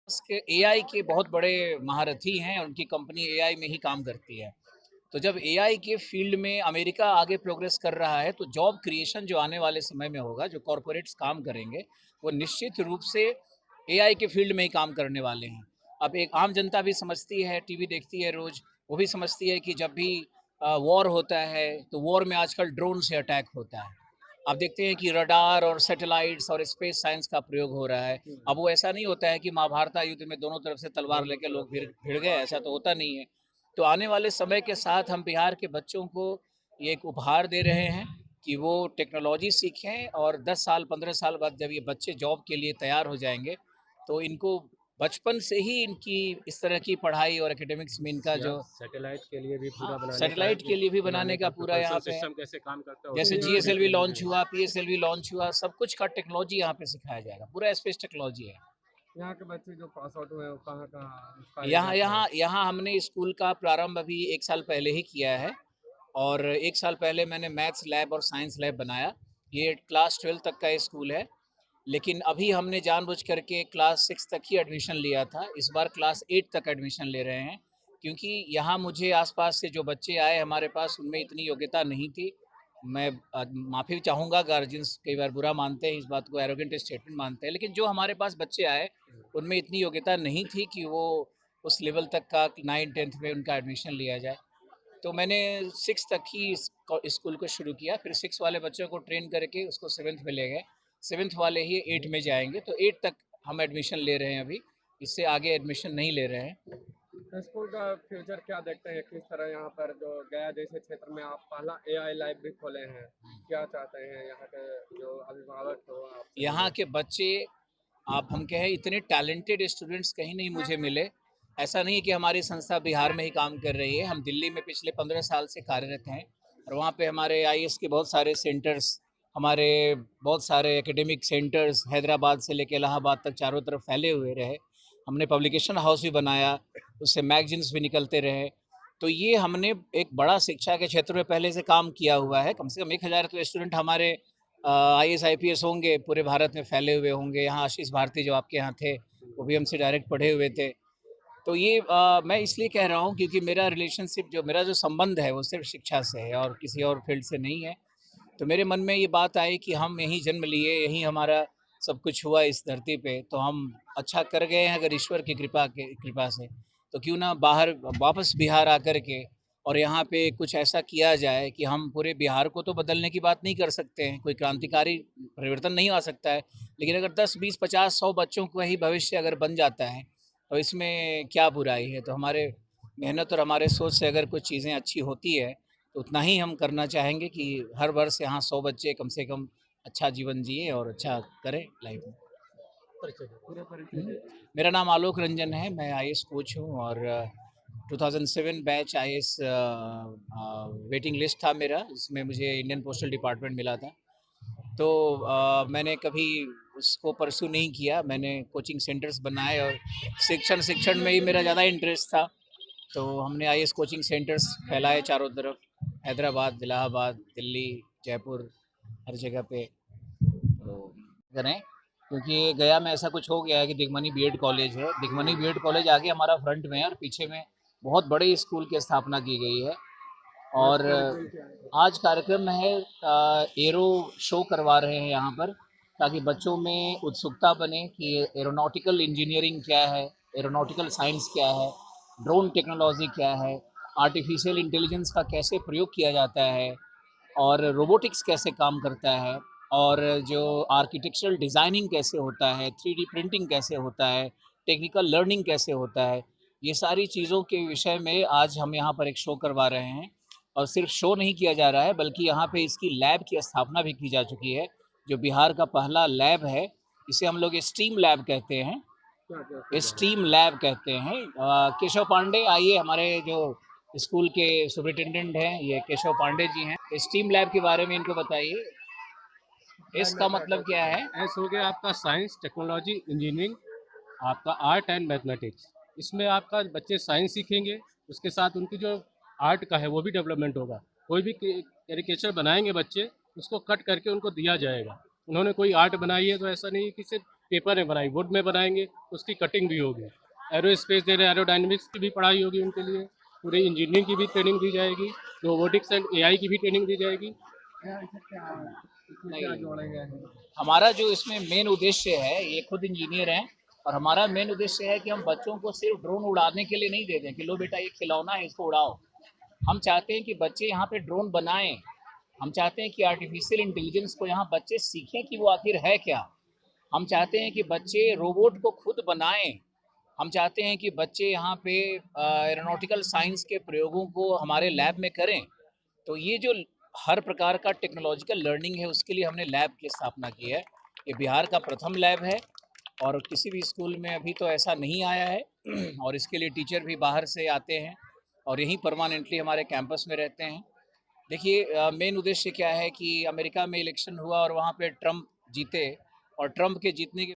के एआई के बहुत बड़े महारथी हैं और उनकी कंपनी एआई में ही काम करती है। तो जब एआई के फील्ड में अमेरिका आगे प्रोग्रेस कर रहा है, तो जॉब क्रिएशन जो आने वाले समय में होगा, जो कॉरपोरेट्स काम करेंगे, वो निश्चित रूप से एआई के फील्ड में ही काम करने वाले हैं। अब एक आम जनता भी समझती है, टीवी देखती है रोज़, वो भी समझती है कि जब भी वॉर होता है, तो वॉर में आजकल ड्रोन से अटैक होता है। आप देखते हैं कि रडार और सैटेलाइट्स और स्पेस साइंस का प्रयोग हो रहा है। अब वो ऐसा नहीं होता है कि महाभारत युद्ध में दोनों तरफ से तलवार लेके लोग भिड़ भिड़ गए, ऐसा तो होता नहीं है। तो आने वाले समय के साथ हम बिहार के बच्चों को ये एक उपहार दे रहे हैं कि वो टेक्नोलॉजी सीखें, और 10 साल 15 साल बाद जब ये बच्चे जॉब के लिए तैयार हो जाएंगे, तो इनको बचपन से ही इनकी इस तरह की पढ़ाई और एकेडमिक्स में इनका जो सैटेलाइट के लिए भी पूरा सैटेलाइट के लिए भी बनाने का पूरा यहाँ प्रोपल्शन पे, सिस्टम कैसे काम करता है जैसे उसकी भी जीएसएलवी ट्रेनिंग लॉन्च दी हुआ, पीएसएलवी लॉन्च हुआ, सब कुछ का टेक्नोलॉजी यहाँ पे सिखाया जाएगा, पूरा स्पेस टेक्नोलॉजी है। यहाँ के बच्चे जो पास आउट हुए हैं वो कहाँ कहाँ उसका एरिया यहाँ क्या है? यहाँ यहाँ हमने स्कूल का प्रारंभ अभी 1 साल पहले ही किया है, और 1 साल पहले मैंने मैथ्स लैब और साइंस लैब बनाया। ये क्लास 12 तक का स्कूल है, लेकिन अभी हमने जानबूझ करके क्लास 6 तक ही एडमिशन लिया था। इस बार क्लास 8 तक एडमिशन ले रहे हैं, क्योंकि यहाँ मुझे आस-पास से जो बच्चे आए हमारे पास, उनमें इतनी योग्यता नहीं थी। मैं माफ़ी चाहूँगा, गार्जियंस कई बार बुरा मानते हैं, इस बात को एरोगेंट स्टेटमेंट मानते हैं, लेकिन जो हमारे पास बच्चे आए, उनमें इतनी योग्यता नहीं थी कि वो उस लेवल तक का 9-10th में उनका एडमिशन लिया जाए। तो मैंने 6 तक ही इस स्कूल को शुरू किया, फिर 6 वाले बच्चों को ट्रेन करके उसको 7th में ले गए। 7th वाले ही 8 में जाएंगे, तो 8 तक हम एडमिशन ले रहे हैं अभी, इससे आगे एडमिशन नहीं ले रहे हैं। स्कूल का फ्यूचर क्या देखते हैं, किस तरह यहाँ पर जो गया जैसे क्षेत्र में आप पहला एआई लाइब भी खोले हैं, क्या चाहते हैं यहाँ के जो अभिभावक हो आपसे यहाँ मिले? के बच्चे, आप हम कहें, इतने टैलेंटेड स्टूडेंट्स कहीं नहीं मुझे मिले। ऐसा नहीं है कि हमारी संस्था बिहार में ही काम कर रही है, हम दिल्ली में पिछले 15 साल से कार्यरत हैं, और वहाँ पे हमारे आईएएस के बहुत सारे सेंटर्स, हमारे बहुत सारे एकेडमिक सेंटर्स हैदराबाद से लेकर इलाहाबाद तक चारों तरफ फैले हुए रहे। हमने पब्लिकेशन हाउस भी बनाया, उससे मैगजीन्स भी निकलते रहे। तो ये हमने एक बड़ा शिक्षा के क्षेत्र में पहले से काम किया हुआ है। कम से कम 1000 तो स्टूडेंट हमारे आईएएस आईपीएस होंगे, पूरे भारत में फैले हुए होंगे। यहाँ आशीष भारती जो आपके यहाँ थे, वो भी हमसे डायरेक्ट पढ़े हुए थे। तो ये मैं इसलिए कह रहा हूँ क्योंकि मेरा रिलेशनशिप, जो मेरा जो संबंध है, वो सिर्फ शिक्षा से है और किसी और फील्ड से नहीं है। तो मेरे मन में ये बात आई कि हम यहीं जन्म लिए, यहीं हमारा सब कुछ हुआ इस धरती पे, तो हम अच्छा कर गए हैं अगर ईश्वर की कृपा से, तो क्यों ना बाहर वापस बिहार आकर के और यहाँ पे कुछ ऐसा किया जाए कि हम पूरे बिहार को तो बदलने की बात नहीं कर सकते हैं, कोई क्रांतिकारी परिवर्तन नहीं आ सकता है, लेकिन अगर 10, 20, 50, 100 बच्चों का ही भविष्य अगर बन जाता है, तो इसमें क्या बुराई है। तो हमारे मेहनत और हमारे सोच से अगर कुछ चीज़ें अच्छी होती है, तो उतना ही हम करना चाहेंगे कि हर वर्ष यहाँ 100 बच्चे कम से कम अच्छा जीवन जिए और अच्छा करें लाइफ में। परिचय दो, पूरा परिचय हम्म। दे। मेरा नाम आलोक रंजन है, मैं आईएएस कोच हूँ, और 2007 बैच आईएएस वेटिंग लिस्ट था मेरा, इसमें मुझे इंडियन पोस्टल डिपार्टमेंट मिला था। तो मैंने कभी उसको परस्यू नहीं किया, मैंने कोचिंग सेंटर्स बनाए, और शिक्षण शिक्षण में ही मेरा ज़्यादा इंटरेस्ट था। तो हमने आईएएस कोचिंग सेंटर्स फैलाए चारों तरफ, हैदराबाद, इलाहाबाद, दिल्ली, जयपुर, हर जगह पे। तो करें, क्योंकि गया में ऐसा कुछ हो गया है कि दिगमनी बीएड कॉलेज है, दिगमनी बीएड कॉलेज आगे हमारा फ्रंट में है, और पीछे में बहुत बड़े स्कूल की स्थापना की गई है। आज और कार्यक्रम क्या है? आज कार्यक्रम है, एरो शो करवा रहे हैं यहाँ पर, ताकि बच्चों में उत्सुकता बने कि एरोनॉटिकल इंजीनियरिंग क्या है, एरोनॉटिकल साइंस क्या है, ड्रोन टेक्नोलॉजी क्या है, आर्टिफिशियल इंटेलिजेंस का कैसे प्रयोग किया जाता है, और रोबोटिक्स कैसे काम करता है, और जो आर्किटेक्चरल डिज़ाइनिंग कैसे होता है, 3D प्रिंटिंग कैसे होता है, टेक्निकल लर्निंग कैसे होता है, ये सारी चीज़ों के विषय में आज हम यहाँ पर एक शो करवा रहे हैं। और सिर्फ शो नहीं किया जा रहा है, बल्कि यहाँ पे इसकी लैब की स्थापना भी की जा चुकी है, जो बिहार का पहला लैब है। इसे हम लोग स्टीम लैब कहते हैं, क्या क्या सुविधा है? स्टीम लैब कहते हैं। केशव पांडे, आइए, हमारे जो स्कूल के सुपरिटेंडेंट हैं, ये केशव पांडे जी हैं। स्टीम लैब के बारे में इनको बताइए, लैब में इसका क्या क्या मतलब क्या सुविधा है। है? एस हो गया आपका साइंस टेक्नोलॉजी इंजीनियरिंग, आपका आर्ट एंड मैथमेटिक्स। इसमें आपका बच्चे साइंस सीखेंगे, उसके साथ उनकी जो आर्ट का है वो भी डेवलपमेंट होगा। कोई भी कैरिकेचर बनाएंगे बच्चे, उसको कट करके उनको दिया जाएगा। उन्होंने कोई आर्ट बनाई है तो ऐसा नहीं है कि सिर्फ पेपर में बनाई, वुड में बनाएंगे, उसकी कटिंग भी होगी। एरो स्पेस दे रहे हैं, एरोडायनेमिक्स की भी पढ़ाई होगी उनके लिए, पूरे इंजीनियरिंग की भी ट्रेनिंग दी जाएगी, रोबोटिक्स एंड एआई की भी ट्रेनिंग दी जाएगी। नहीं, हमारा जो इसमें मेन उद्देश्य है, ये खुद इंजीनियर हैं और हमारा मेन उद्देश्य है कि हम बच्चों को सिर्फ ड्रोन उड़ाने के लिए नहीं दे दें कि लो बेटा ये खिलौना है इसको उड़ाओ। हम चाहते हैं कि बच्चे यहाँ पे ड्रोन बनाएं। हम चाहते हैं कि आर्टिफिशियल इंटेलिजेंस को यहाँ बच्चे सीखें कि वो आखिर है क्या। हम चाहते हैं कि बच्चे रोबोट को खुद बनाएं। हम चाहते हैं कि बच्चे यहाँ पे एरोनॉटिकल साइंस के प्रयोगों को हमारे लैब में करें। तो ये जो हर प्रकार का टेक्नोलॉजिकल लर्निंग है उसके लिए हमने लैब की स्थापना की है। ये बिहार का प्रथम लैब है और किसी भी स्कूल में अभी तो ऐसा नहीं आया है और इसके लिए टीचर भी बाहर से आते हैं और यहीं परमानेंटली हमारे कैंपस में रहते हैं। देखिए मेन उद्देश्य क्या है कि अमेरिका में इलेक्शन हुआ और वहाँ पे ट्रम्प जीते और ट्रम्प के जीतने के